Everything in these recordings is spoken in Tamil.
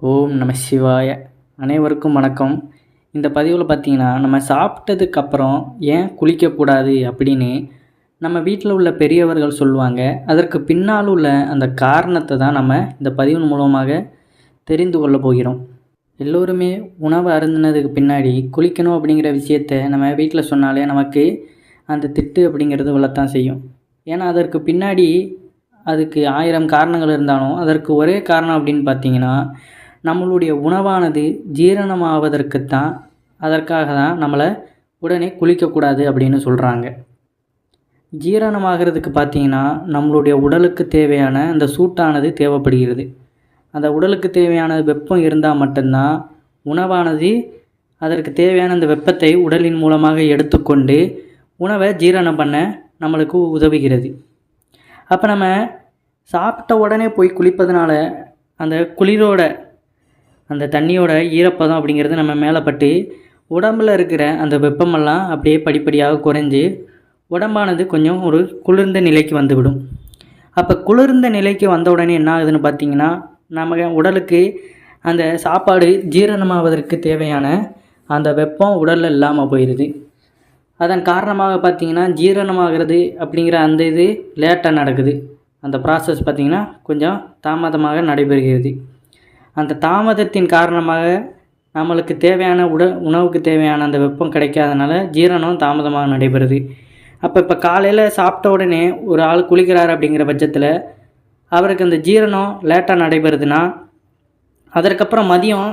ஓம் நம சிவாய. அனைவருக்கும் வணக்கம். இந்த பதிவில் பார்த்தீங்கன்னா, நம்ம சாப்பிட்டதுக்கப்புறம் ஏன் குளிக்கக்கூடாது அப்படின்னு நம்ம வீட்டில் உள்ள பெரியவர்கள் சொல்லுவாங்க. அதற்கு பின்னால் உள்ள அந்த காரணத்தை தான் நம்ம இந்த பதிவின் மூலமாக தெரிந்து கொள்ள போகிறோம். எல்லோருமே உணவு அருந்தினதுக்கு பின்னாடி குளிக்கணும் அப்படிங்கிற விஷயத்த நம்ம வீட்டில் சொன்னாலே நமக்கு அந்த திட்டு அப்படிங்கிறது விழத்தான் செய்யும். ஏன்னா அதற்கு பின்னாடி அதுக்கு 1000 காரணங்கள் இருந்தாலும் அதற்கு ஒரே காரணம் அப்படின்னு பார்த்தீங்கன்னா, நம்மளுடைய உணவானது ஜீரணமாவதற்குத்தான், அதற்காக தான் நம்மளை உடனே குளிக்கக்கூடாது அப்படின்னு சொல்கிறாங்க. ஜீரணமாகிறதுக்கு பார்த்தீங்கன்னா, நம்மளுடைய உடலுக்கு தேவையான அந்த சூட்டானது தேவைப்படுகிறது. அந்த உடலுக்கு தேவையான வெப்பம் இருந்தால் மட்டும்தான் உணவானது அதற்கு தேவையான அந்த வெப்பத்தை உடலின் மூலமாக எடுத்துக்கொண்டு உணவை ஜீரணம் பண்ண நம்மளுக்கு உதவுகிறது. அப்போ நம்ம சாப்பிட்ட உடனே போய் குளிப்பதனால அந்த குளிரோட அந்த தண்ணியோட ஈரப்பதம் அப்படிங்கிறது நம்ம மேலே பட்டு உடம்பில் இருக்கிற அந்த வெப்பமெல்லாம் அப்படியே படிப்படியாக குறைஞ்சி உடம்பானது கொஞ்சம் ஒரு குளிர்ந்த நிலைக்கு வந்துவிடும். அப்போ குளிர்ந்த நிலைக்கு வந்த உடனே என்ன ஆகுதுன்னு பார்த்திங்கன்னா, நம்ம உடலுக்கு அந்த சாப்பாடு ஜீரணமாவதற்கு தேவையான அந்த வெப்பம் உடலில் இல்லாமல் போயிடுது. அதன் காரணமாக பார்த்திங்கன்னா, ஜீரணமாகிறது அப்படிங்கிற அந்த இது லேட்டாக நடக்குது. அந்த ப்ராசஸ் பார்த்திங்கன்னா கொஞ்சம் தாமதமாக நடைபெறுகிறது. அந்த தாமதத்தின் காரணமாக நம்மளுக்கு தேவையான உணவுக்கு தேவையான அந்த வெப்பம் கிடைக்காதனால ஜீரணம் தாமதமாக நடைபெறுது. இப்போ காலையில் சாப்பிட்ட உடனே ஒரு ஆள் குளிக்கிறார் அப்படிங்கிற பட்சத்தில் அவருக்கு அந்த ஜீரணம் லேட்டாக நடைபெறுதுன்னா, அதற்கப்புறம் மதியம்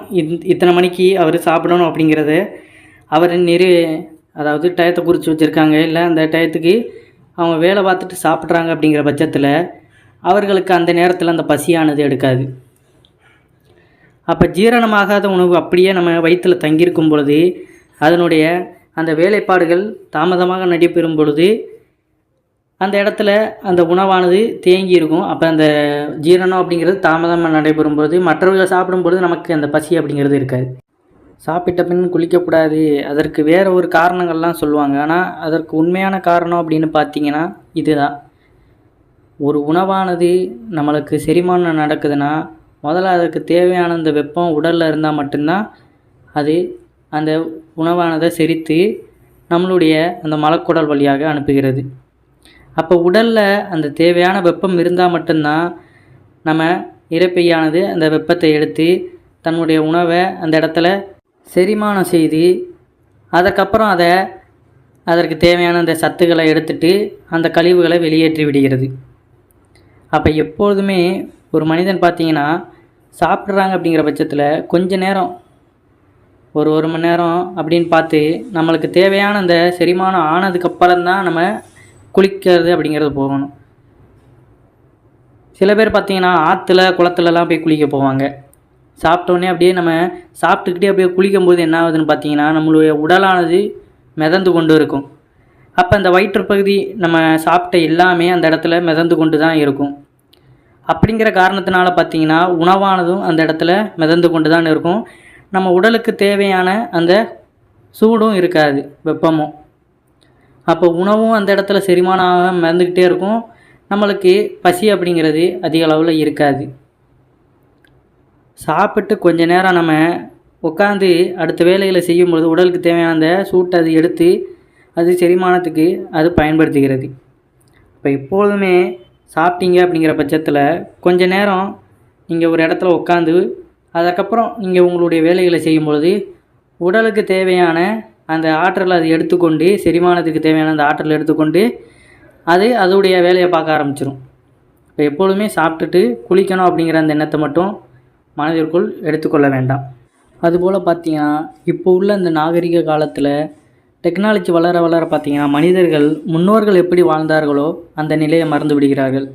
இத்தனை மணிக்கு அவர் சாப்பிடணும் அப்படிங்கிறத அவர் அதாவது டயத்தை குறித்து வச்சுருக்காங்க. இல்லை அந்த டயத்துக்கு அவங்க வேலை பார்த்துட்டு சாப்பிட்றாங்க அப்படிங்கிற பட்சத்தில் அவர்களுக்கு அந்த நேரத்தில் அந்த பசியானது எடுக்காது. அப்போ ஜீரணமாகாத உணவு அப்படியே நம்ம வயிற்றில் தங்கியிருக்கும் பொழுது அதனுடைய அந்த வேலைப்பாடுகள் தாமதமாக நடைபெறும் பொழுது அந்த இடத்துல அந்த உணவானது தேங்கி இருக்கும். அப்போ அந்த ஜீரணம் அப்படிங்கிறது தாமதமாக நடைபெறும் பொழுது மற்றவர்கள் சாப்பிடும் பொழுது நமக்கு அந்த பசி அப்படிங்கிறது இருக்காது. சாப்பிட்ட பின் குளிக்கக்கூடாது, அதற்கு வேறு ஒரு காரணங்கள்லாம் சொல்லுவாங்க. ஆனால் அதற்கு உண்மையான காரணம் அப்படின்னு பார்த்திங்கன்னா இதுதான். ஒரு உணவானது நம்மளுக்கு செரிமானம் நடக்குதுன்னா முதல்ல அதற்கு தேவையான அந்த வெப்பம் உடலில் இருந்தால் மட்டும்தான் அது அந்த உணவானதை செரித்து நம்மளுடைய அந்த மலக்குடல் வழியாக அனுப்புகிறது. அப்போ உடலில் அந்த தேவையான வெப்பம் இருந்தால் மட்டும்தான் நம்ம இரைப்பையானது அந்த வெப்பத்தை எடுத்து தன்னுடைய உணவை அந்த இடத்துல செரிமானம் செய்து அதற்கப்புறம் அதற்கு தேவையான அந்த சத்துக்களை எடுத்துட்டு அந்த கழிவுகளை வெளியேற்றி விடுகிறது. அப்போ எப்பொழுதுமே ஒரு மனிதன் பார்த்திங்கன்னா சாப்பிட்றாங்க அப்படிங்கிற பட்சத்தில் கொஞ்ச நேரம் ஒரு மணி நேரம் அப்படின்னு பார்த்து நம்மளுக்கு தேவையான அந்த செரிமானம் ஆனதுக்கப்புறம் தான் நம்ம குளிக்கிறது அப்படிங்கிறது போகணும். சில பேர் பார்த்திங்கன்னா ஆற்றுல குளத்துலலாம் போய் குளிக்க போவாங்க. சாப்பிட்டோன்னே அப்படியே நம்ம சாப்பிட்டுக்கிட்டே அப்படியே குளிக்கும்போது என்ன ஆகுதுன்னு பார்த்திங்கன்னா, நம்மளுடைய உடலானது மிதந்து கொண்டு இருக்கும். அப்போ அந்த வயிற்றுப்பகுதி நம்ம சாப்பிட்ட எல்லாமே அந்த இடத்துல மிதந்து கொண்டு தான் இருக்கும். அப்படிங்கிற காரணத்தினால பார்த்திங்கன்னா உணவானதும் அந்த இடத்துல மிதந்து கொண்டு தான் இருக்கும். நம்ம உடலுக்கு தேவையான அந்த சூடும் இருக்காது, வெப்பமும். அப்போ உணவும் அந்த இடத்துல செரிமானம் மிதந்துக்கிட்டே இருக்கும். நம்மளுக்கு பசி அப்படிங்கிறது அதிக அளவில் இருக்காது. சாப்பிட்டு கொஞ்ச நேரம் நம்ம உட்காந்து அடுத்த வேலைகளை செய்யும்பொழுது உடலுக்கு தேவையான அந்த சூட்டை அது எடுத்து அது செரிமானத்துக்கு அது பயன்படுத்துகிறது. இப்போ எப்பொழுதுமே சாப்பிட்டீங்க அப்படிங்கிற பட்சத்தில் கொஞ்ச நேரம் நீங்கள் ஒரு இடத்துல உட்காந்து அதுக்கப்புறம் நீங்கள் உங்களுடைய வேலைகளை செய்யும் பொழுது உடலுக்கு தேவையான அந்த ஆற்றலை அது எடுத்துக்கொண்டு செரிமானத்துக்கு தேவையான அந்த ஆற்றலை எடுத்துக்கொண்டு அது அதோடைய வேலையை பார்க்க ஆரம்பிச்சிடும். இப்போ எப்பொழுதுமே சாப்பிட்டுட்டு குளிக்கணும் அப்படிங்கிற அந்த எண்ணத்தை மட்டும் மனதிற்குள் எடுத்துக்கொள்ள வேண்டாம். அதுபோல் பார்த்திங்கன்னா இப்போ உள்ள இந்த நாகரிக காலத்தில் டெக்னாலஜி வளர வளர பார்த்திங்கன்னா மனிதர்கள் முன்னோர்கள் எப்படி வாழ்ந்தார்களோ அந்த நிலையை மறந்து விடுகிறார்கள்.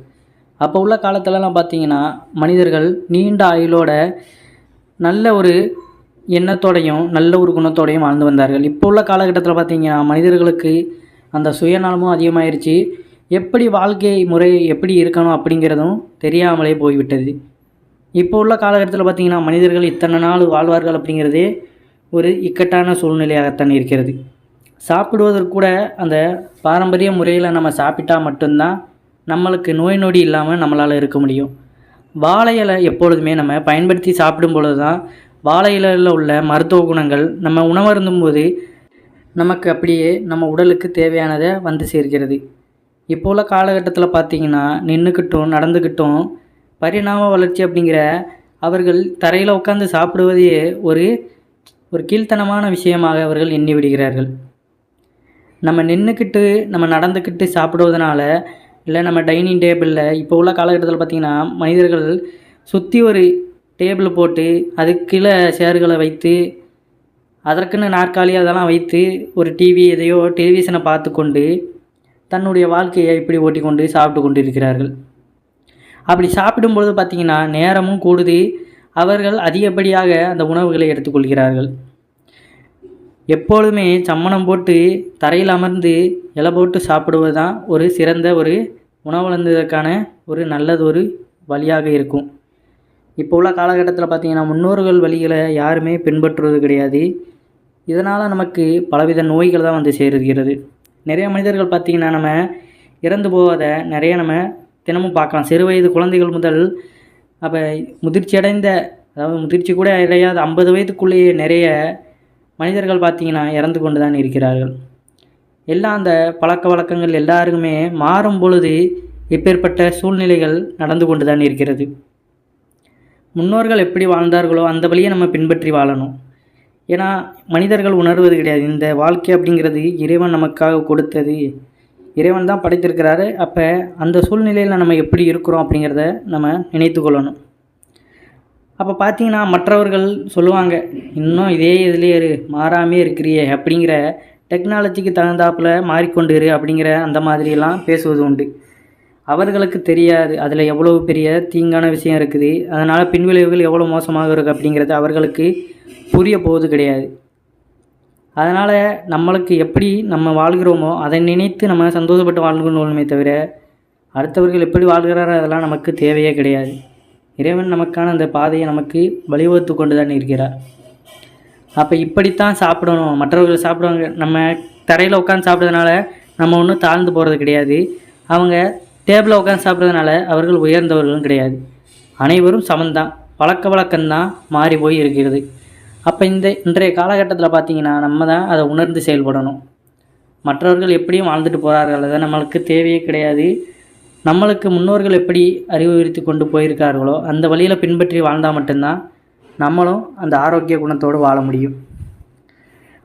அப்போ உள்ள காலத்திலலாம் பார்த்திங்கன்னா மனிதர்கள் நீண்ட ஆயுளோட நல்ல ஒரு எண்ணத்தோடையும் நல்ல ஒரு குணத்தோடையும் வாழ்ந்து வந்தார்கள். இப்போ உள்ள காலகட்டத்தில் பார்த்திங்கன்னா மனிதர்களுக்கு அந்த சுயநலமும் அதிகமாகிருச்சு. எப்படி வாழ்க்கை முறை எப்படி இருக்கணும் அப்படிங்கிறதும் தெரியாமலே போய்விட்டது. இப்போ உள்ள காலகட்டத்தில் பார்த்திங்கன்னா மனிதர்கள் இத்தனை நாள் வாழ்வார்கள் அப்படிங்கிறதே ஒரு இக்கட்டான சூழ்நிலையாகத்தான் இருக்கிறது. சாப்பிடுவதற்கு கூட அந்த பாரம்பரிய முறையில் நம்ம சாப்பிட்டா மட்டும்தான் நம்மளுக்கு நோய் நொடி இல்லாமல் நம்மளால் இருக்க முடியும். வாழை இலை எப்பொழுதுமே நம்ம பயன்படுத்தி சாப்பிடும் பொழுது தான் வாழை இலையில் உள்ள மருத்துவ குணங்கள் நம்ம உணவருந்தும் போது நமக்கு அப்படியே நம்ம உடலுக்கு தேவையானதை வந்து சேர்க்கிறது. இப்போ உள்ள காலகட்டத்தில் பார்த்திங்கன்னா நின்றுக்கிட்டும் நடந்துக்கிட்டும் பரிணாம வளர்ச்சி அப்படிங்கிற அவர்கள் தரையில் உட்காந்து சாப்பிடுவதையே ஒரு கீழ்த்தனமான விஷயமாக அவர்கள் எண்ணி விடுகிறார்கள். நம்ம நின்றுக்கிட்டு நம்ம நடந்துக்கிட்டு சாப்பிடுவதனால இல்லை நம்ம டைனிங் டேபிளில் இப்போ உள்ள காலகட்டத்தில் பார்த்திங்கன்னா மனிதர்கள் சுற்றி ஒரு டேபிள் போட்டு அதுக்கு கீழே சேர்களை வைத்து அதற்குன்னு நாற்காலி அதெல்லாம் வைத்து ஒரு டிவி எதையோ டெலிவிஷனை பார்த்து கொண்டு தன்னுடைய வாழ்க்கையை இப்படி ஓட்டி கொண்டு சாப்பிட்டு கொண்டு இருக்கிறார்கள். அப்படி சாப்பிடும்பொழுது பார்த்திங்கன்னா நேரமும் கூடுது, அவர்கள் அதிகப்படியாக அந்த உணவுகளை எடுத்துக்கொள்கிறார்கள். எப்பொழுதுமே சம்மணம் போட்டு தரையில் அமர்ந்து இலை போட்டு சாப்பிடுவது தான் ஒரு சிறந்த ஒரு உணவருந்துவதற்கான ஒரு நல்லது ஒரு வழியாக இருக்கும். இப்போ உள்ள காலகட்டத்தில் பார்த்திங்கன்னா முன்னோர்கள் வழிகளை யாருமே பின்பற்றுவது கிடையாது. இதனால் நமக்கு பலவித நோய்கள் தான் வந்து சேருகிறது. நிறைய மனிதர்கள் பார்த்திங்கன்னா நம்ம இறந்து போவதை நிறைய நம்ம தினமும் பார்க்கலாம். சிறு வயது குழந்தைகள் முதல் அப்போ முதிர்ச்சி அதாவது முதிர்ச்சி கூட அடையாத 50 வயதுக்குள்ளேயே நிறைய மனிதர்கள் பார்த்திங்கன்னா இறந்து கொண்டு தான் இருக்கிறார்கள். எல்லாம் அந்த பழக்க வழக்கங்கள் எல்லாருக்குமே மாறும் பொழுது இப்பேற்பட்ட சூழ்நிலைகள் நடந்து கொண்டு தான் இருக்கிறது. முன்னோர்கள் எப்படி வாழ்ந்தார்களோ அந்த வழியை நம்ம பின்பற்றி வாழணும். ஏன்னா மனிதர்கள் உணர்வது கிடையாது. இந்த வாழ்க்கை அப்படிங்கிறது இறைவன் நமக்காக கொடுத்தது, இறைவன் தான் படைத்திருக்கிறாரு. அப்போ அந்த சூழ்நிலையில் நம்ம எப்படி இருக்கிறோம் அப்படிங்கிறத நம்ம நினைத்து கொள்ளணும். அப்போ பார்த்திங்கன்னா மற்றவர்கள் சொல்லுவாங்க, இன்னும் இதே இதுலேயே மாறாமே இருக்கிறியே அப்படிங்கிற டெக்னாலஜிக்கு தகுந்தாப்பில் மாறிக்கொண்டு அப்படிங்கிற அந்த மாதிரியெல்லாம் பேசுவது உண்டு. அவர்களுக்கு தெரியாது அதில் எவ்வளோ பெரிய தீங்கான விஷயம் இருக்குது, அதனால் பின்விளைவுகள் எவ்வளோ மோசமாக இருக்குது அப்படிங்கிறது அவர்களுக்கு புரிய போவது கிடையாது. அதனால் நம்மளுக்கு எப்படி நம்ம வாழ்கிறோமோ அதை நினைத்து நம்ம சந்தோஷப்பட்டு வாழ்கிறோமே தவிர அடுத்தவர்கள் எப்படி வாழ்கிறாரோ அதெல்லாம் நமக்கு தேவையே கிடையாது. இறைவன் நமக்கான அந்த பாதையை நமக்கு வழிவகுத்து கொண்டு தான் இருக்கிறார். அப்போ இப்படித்தான் சாப்பிடணும். மற்றவர்கள் சாப்பிடுவாங்க, நம்ம தரையில் உட்காந்து சாப்பிட்றதுனால நம்ம ஒன்றும் தாழ்ந்து போகிறது கிடையாது. அவங்க டேபிளில் உட்காந்து சாப்பிட்றதுனால அவர்கள் உயர்ந்தவர்களும் கிடையாது. அனைவரும் சமந்தான். பழக்க வழக்கம்தான் மாறி போய் இருக்கிறது. அப்போ இன்றைய காலகட்டத்தில் பார்த்திங்கன்னா நம்ம தான் அதை உணர்ந்து செயல்படணும். மற்றவர்கள் எப்படியும் வாழ்ந்துட்டு போகிறார்கள், அதை நம்மளுக்கு தேவையே கிடையாது. நம்மளுக்கு முன்னோர்கள் எப்படி அறிவுறுத்தி கொண்டு போயிருக்கார்களோ அந்த வழியில் பின்பற்றி வாழ்ந்தால் மட்டும்தான் நம்மளும் அந்த ஆரோக்கிய குணத்தோடு வாழ முடியும்.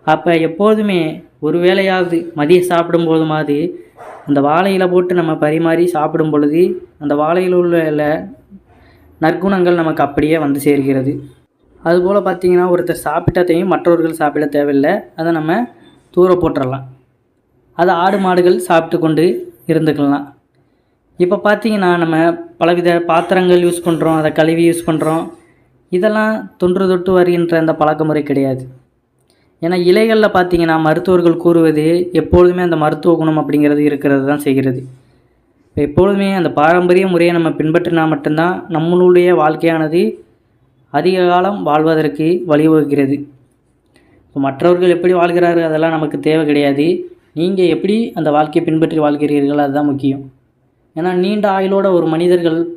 அப்போ எப்போதுமே ஒரு வேளையாவது மதியம் சாப்பிடும்போதுமாவது அந்த வாழையில் போட்டு நம்ம பரிமாறி சாப்பிடும் பொழுது அந்த வாழையில் உள்ள நற்குணங்கள் நமக்கு அப்படியே வந்து சேர்கிறது. அதுபோல் பார்த்திங்கன்னா ஒருத்தர் சாப்பிட்டதையும் மற்றவர்கள் சாப்பிட தேவையில்லை, அதை நம்ம தூர போட்டுடலாம். அதை ஆடு மாடுகள் சாப்பிட்டு கொண்டு இருந்துக்கலாம். இப்போ பார்த்திங்கன்னா நம்ம பலவித பாத்திரங்கள் யூஸ் பண்ணுறோம், அதை கழுவி யூஸ் பண்ணுறோம். இதெல்லாம் தொன்று தொட்டு வருகின்ற அந்த பழக்க முறை கிடையாது. ஏன்னா இலைகளில் பார்த்திங்கன்னா மருத்துவர்கள் கூறுவது எப்பொழுதுமே அந்த மருத்துவ குணம் அப்படிங்கிறது இருக்கிறது தான் செய்கிறது. இப்போ எப்பொழுதுமே அந்த பாரம்பரிய முறையை நம்ம பின்பற்றினா மட்டும்தான் நம்மளுடைய வாழ்க்கையானது அதிக காலம் வாழ்வதற்கு வழிவகுக்கிறது. இப்போ மற்றவர்கள் எப்படி வாழ்கிறார்கள் அதெல்லாம் நமக்கு தேவை கிடையாது. நீங்கள் எப்படி அந்த வாழ்க்கையை பின்பற்றி வாழ்கிறீர்கள் அதுதான் முக்கியம். ஏன்னா நீண்ட ஆயுளோட ஒரு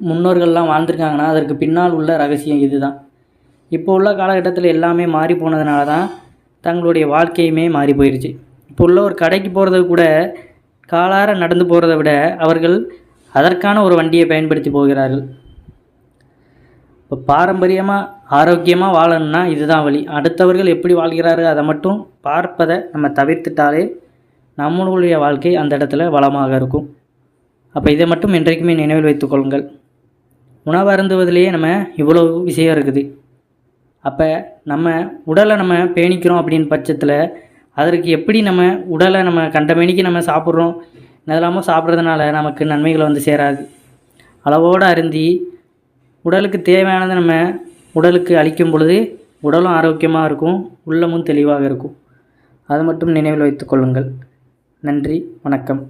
முன்னோர்கள்லாம் வாழ்ந்துருக்காங்கன்னா அதற்கு பின்னால் உள்ள ரகசியம் இது தான். இப்போ உள்ள காலகட்டத்தில் எல்லாமே மாறி போனதுனால தான் தங்களுடைய வாழ்க்கையுமே மாறி போயிடுச்சு. இப்போ உள்ள ஒரு கடைக்கு போகிறத கூட காலார நடந்து போகிறத விட அவர்கள் அதற்கான ஒரு வண்டியை பயன்படுத்தி போகிறார்கள். இப்போ பாரம்பரியமாக ஆரோக்கியமாக வாழணும்னா இதுதான் வழி. அடுத்தவர்கள் எப்படி வாழ்கிறார்கள் அதை மட்டும் பார்ப்பதை நம்ம தவிர்த்துட்டாலே நம்மளுடைய வாழ்க்கை அந்த இடத்துல வளமாக இருக்கும். அப்போ இதை மட்டும் என்றைக்குமே நினைவில் வைத்துக்கொள்ளுங்கள். உணவு அருந்துவதிலேயே நம்ம இவ்வளோ விஷயம் இருக்குது. அப்போ நம்ம உடலை நம்ம பேணிக்கிறோம் அப்படின்னு பட்சத்தில் அதற்கு எப்படி நம்ம உடலை நம்ம கண்டமேனிக்கு நம்ம சாப்பிட்றோம் இதெல்லாமோ சாப்பிட்றதுனால நமக்கு நன்மைகளை வந்து சேராது. அளவோடு அருந்தி உடலுக்கு தேவையானதை நம்ம உடலுக்கு அளிக்கும் பொழுது உடலும் ஆரோக்கியமாக இருக்கும், உள்ளமும் தெளிவாக இருக்கும். அது மட்டும் நினைவில் வைத்துக்கொள்ளுங்கள். நன்றி, வணக்கம்.